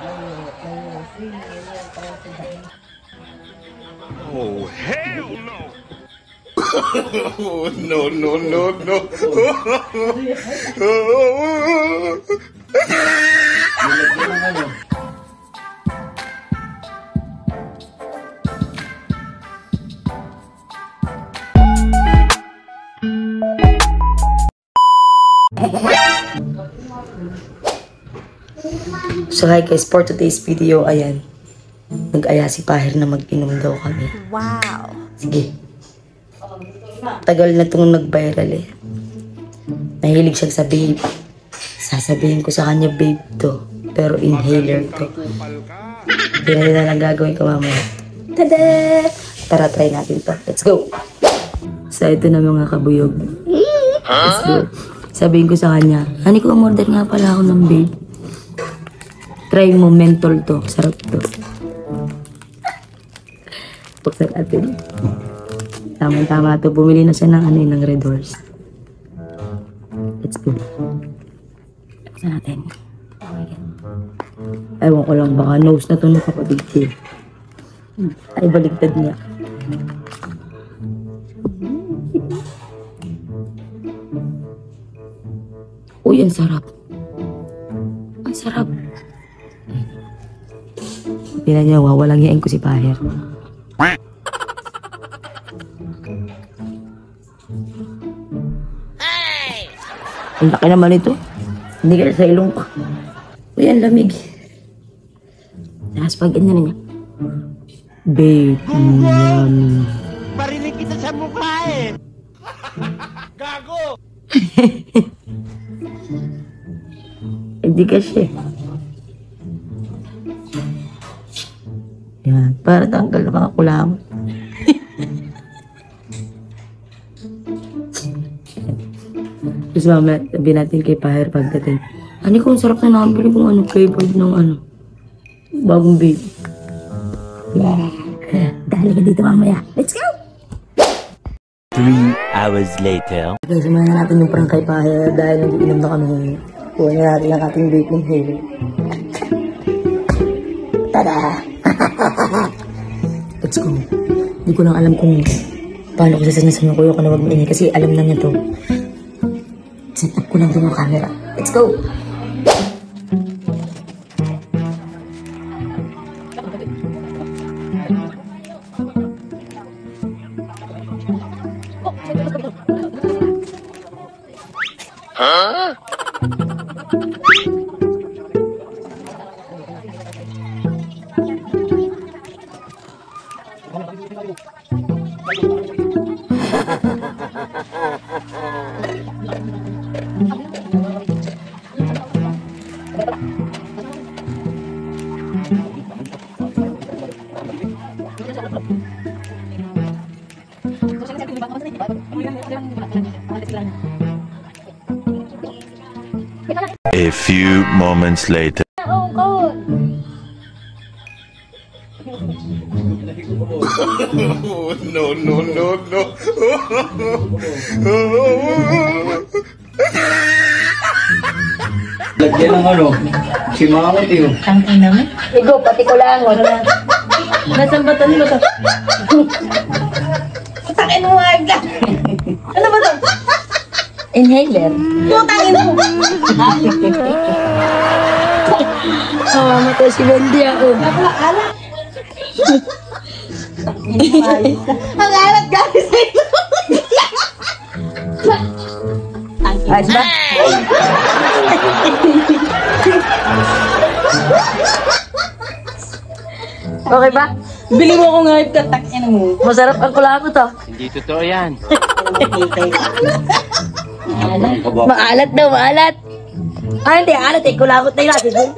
Oh, hell no! No, no, no, no. So hi guys, for today's video, ayan, nag-aya si Pahir na mag-inom daw kami. Wow! Sige. Tagal na itong nag-viral eh. Nahilig siya sa babe. Sasabihin ko sa kanya babe to, pero inhaler to. Hindi na lang gagawin ko mamaya. Tada! Tara, try natin to. Let's go! So ito na mga kabuyog. Let's go. Sabihin ko sa kanya, hani ko umorder nga pala ako ng babe. Try mo, mentol to. Sarap to. Buksan natin. Tama-tama to. Bumili na siya ng ng Red Horse. Let's go. Buksan natin. Ewan ko lang, baka nose na to ng kapatid ko. Ay, baligtad niya. Uy, ang sarap. Ang sarap. Pila niya, walang yain ko si Pahir. Ang laki naman ito. Hindi ka sa ilong pa. Uy, ang lamig. Tapos pag ganyan na niya. Babe, yummy. Parinig kita sa mukha eh. Gago! Hindi kasi. Yan, para tanggal na mga kulam. Tapos mamaya, sabihin natin kay Pahir pagdating. Ano kung sarap na nakabili kung flavored ng bagong babe. Yeah. Dali ka dito mamaya. Let's go! 3 hours later. Okay, simulan na natin yung prank kay Pahir dahil nag-iinom na kami. Kuha na natin ang ating vape inhaler. Tada! Let's go. Hindi ko lang alam kung paano ko sasanasan ko na wag maingay kasi alam na niya to. Set up ko lang din yung camera. Let's go! Huh? A few moments later. No, no, no, no. Lagyan ng si Mamot yun. Ang ina mo? Igo, pati ko lang. Nasaan ba ito? Takin mo agad. Ano ba ito? Inhaler. Putangin mo. Mamatay si Wendy ako. Alak. Ang alat guys. Ayos ba? Okay ba? Bili mo akong hype ka, takin mo. Masarap ang kulamo to. Hindi totoo yan. Maalat daw, maalat. Ay, hindi, alat eh. Kulakot na yun natin.